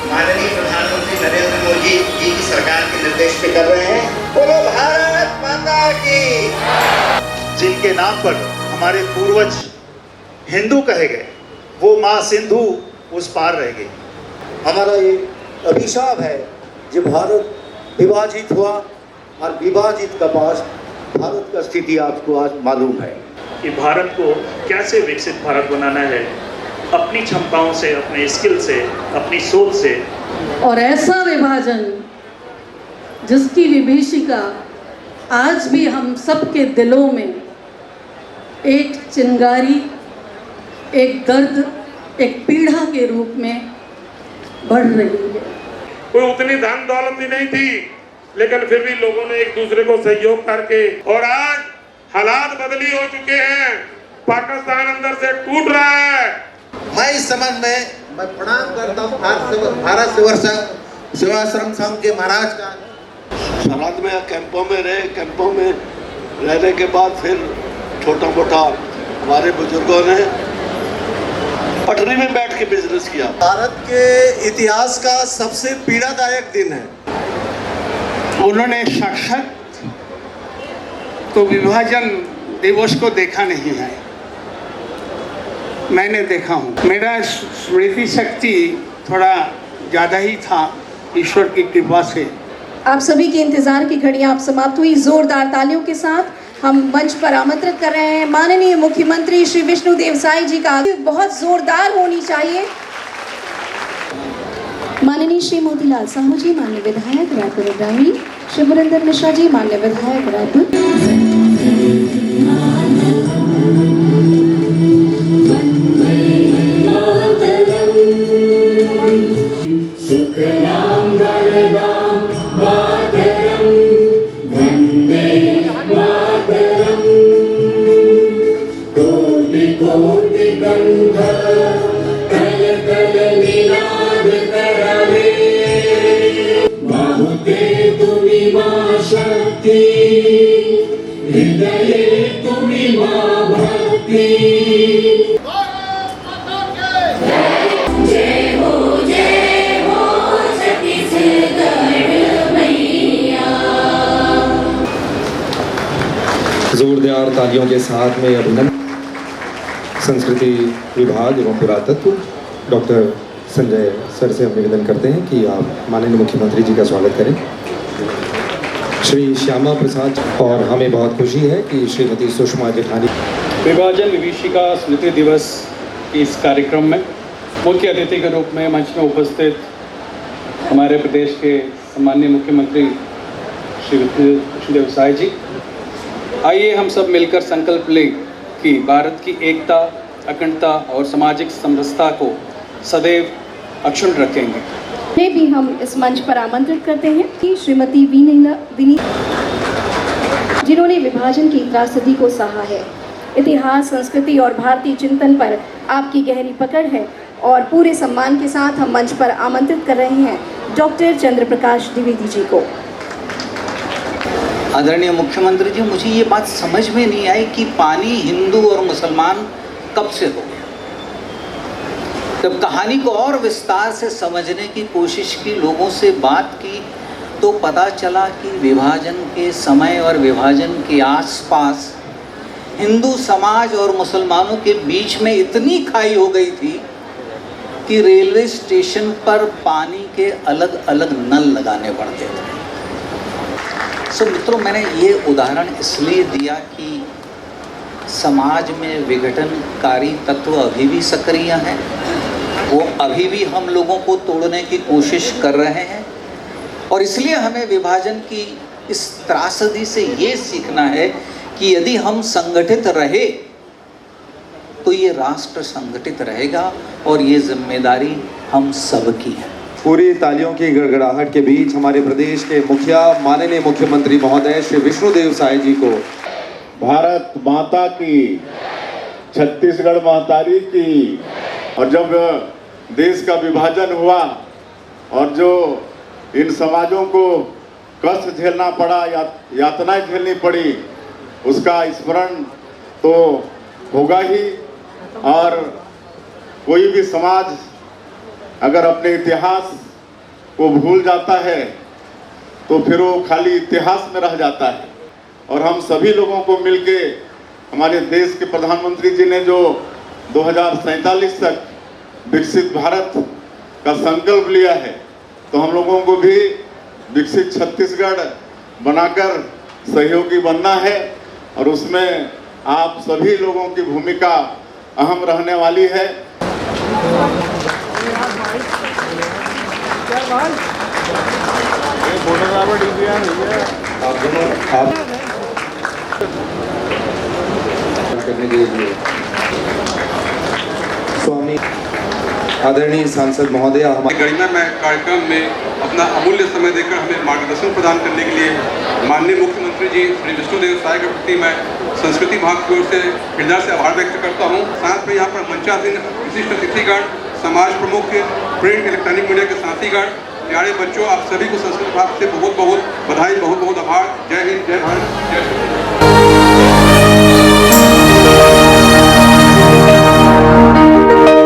माननीय प्रधानमंत्री नरेंद्र मोदी जी की सरकार के निर्देश पे कर रहे हैं। बोलो भारत माता की। जिनके नाम पर हमारे पूर्वज हिंदू कहे गए, वो माँ सिंधु उस पार रह गई। हमारा ये अभिशाप है जो भारत विभाजित हुआ और विभाजित का पास भारत का स्थिति आपको आज मालूम है कि भारत को कैसे विकसित भारत बनाना है, अपनी क्षमताओं से, अपने स्किल से, अपनी सोच से। और ऐसा विभाजन जिसकी विभीषिका आज भी हम सबके दिलों में एक चिंगारी, एक दर्द, एक पीड़ा के रूप में बढ़ रही है। कोई उतनी धन दौलत भी नहीं थी, लेकिन फिर भी लोगों ने एक दूसरे को सहयोग करके, और आज हालात बदली हो चुके हैं। पाकिस्तान अंदर से टूट रहा है। मैं इस संबंध में मैं प्रणाम करता हूँ भारत सेवाश्रम संघ के महाराज का। सरहद में कैंपों में रहे, कैंपों में रहने के बाद फिर छोटा मोटा हमारे बुजुर्गों ने पटरी में बैठ के बिजनेस किया। भारत के इतिहास का सबसे पीड़ादायक दिन है। उन्होंने साक्षात तो विभाजन दिवस को देखा नहीं है, मैंने देखा हूँ। मेरा स्मृति शक्ति थोड़ा ज़्यादा ही था, ईश्वर की कृपा से। आप सभी के इंतजार की घड़ी आप समाप्त हुई। जोरदार तालियों के साथ हम मंच पर आमंत्रित कर रहे हैं माननीय मुख्यमंत्री श्री विष्णुदेव साई जी का। बहुत जोरदार होनी चाहिए। माननीय श्री मोतीलाल साहू जी, माननीय विधायक रायपुर ग्रामीण, श्री मुरिंदर मिश्रा जी, माननीय विधायक रायपुर। जोरदार तालियों के साथ में अभिनंदन। संस्कृति विभाग एवं पुरातत्व डॉक्टर संजय सर से हम निवेदन करते हैं कि आप माननीय मुख्यमंत्री जी का स्वागत करें। श्री श्यामा प्रसाद, और हमें बहुत खुशी है कि श्रीमती सुषमा जेठानी। विभाजन विभीषिका स्मृति दिवस के इस कार्यक्रम में मुख्य अतिथि के रूप में मंच में उपस्थित हमारे प्रदेश के सम्माननीय मुख्यमंत्री श्री विष्णुदेव साई जी, आइए हम सब मिलकर संकल्प लें कि भारत की एकता, अखंडता और सामाजिक समरसता को सदैव अक्षुण्ण रखेंगे। भी हम इस मंच पर आमंत्रित करते हैं कि श्रीमती विनी, जिन्होंने विभाजन की त्रासदी को सहा है। इतिहास, संस्कृति और भारतीय चिंतन पर आपकी गहरी पकड़ है, और पूरे सम्मान के साथ हम मंच पर आमंत्रित कर रहे हैं डॉक्टर चंद्र प्रकाश द्विवेदी जी को। आदरणीय मुख्यमंत्री जी, मुझे ये बात समझ में नहीं आई कि पानी हिंदू और मुसलमान कब से हो गया। जब कहानी को और विस्तार से समझने की कोशिश की, लोगों से बात की, तो पता चला कि विभाजन के समय और विभाजन के आसपास हिंदू समाज और मुसलमानों के बीच में इतनी खाई हो गई थी कि रेलवे स्टेशन पर पानी के अलग अलग नल लगाने पड़ते थे। सो मित्रों, मैंने ये उदाहरण इसलिए दिया कि समाज में विघटनकारी तत्व अभी भी सक्रिय हैं, वो अभी भी हम लोगों को तोड़ने की कोशिश कर रहे हैं, और इसलिए हमें विभाजन की इस त्रासदी से ये सीखना है कि यदि हम संगठित रहे तो ये राष्ट्र संगठित रहेगा, और ये जिम्मेदारी हम सबकी है। पूरी तालियों की गड़गड़ाहट के बीच हमारे प्रदेश के मुखिया माननीय मुख्यमंत्री महोदय श्री विष्णुदेव साई जी को भारत माता की, छत्तीसगढ़ महतारी की। और जब देश का विभाजन हुआ और जो इन समाजों को कष्ट झेलना पड़ा, यातनाएं झेलनी पड़ी, उसका स्मरण तो होगा ही। और कोई भी समाज अगर अपने इतिहास को भूल जाता है तो फिर वो खाली इतिहास में रह जाता है। और हम सभी लोगों को मिलके हमारे देश के प्रधानमंत्री जी ने जो 2047 तक विकसित भारत का संकल्प लिया है, तो हम लोगों को भी विकसित छत्तीसगढ़ बनाकर सहयोगी बनना है और उसमें आप सभी लोगों की भूमिका अहम रहने वाली है। आप दोनों करने के लिए स्वामी आदरणीय सांसद महोदय हमारे गरिमामय कार्यक्रम में अपना अमूल्य समय देकर हमें मार्गदर्शन प्रदान करने के लिए माननीय मुख्यमंत्री जी श्री विष्णुदेव साय के प्रति मैं संस्कृति विभाग की ओर से हृदय से आभार व्यक्त करता हूँ। साथ में यहाँ पर मंचासीन विशिष्ट अतिथिगण, समाज प्रमुख, प्रिंट इलेक्ट्रॉनिक मीडिया के साथीगण, प्यारे बच्चों, आप सभी को संस्कृत विभाग से बहुत बहुत बधाई, बहुत बहुत आभार। जय हिंद, जय भारत, जय श्री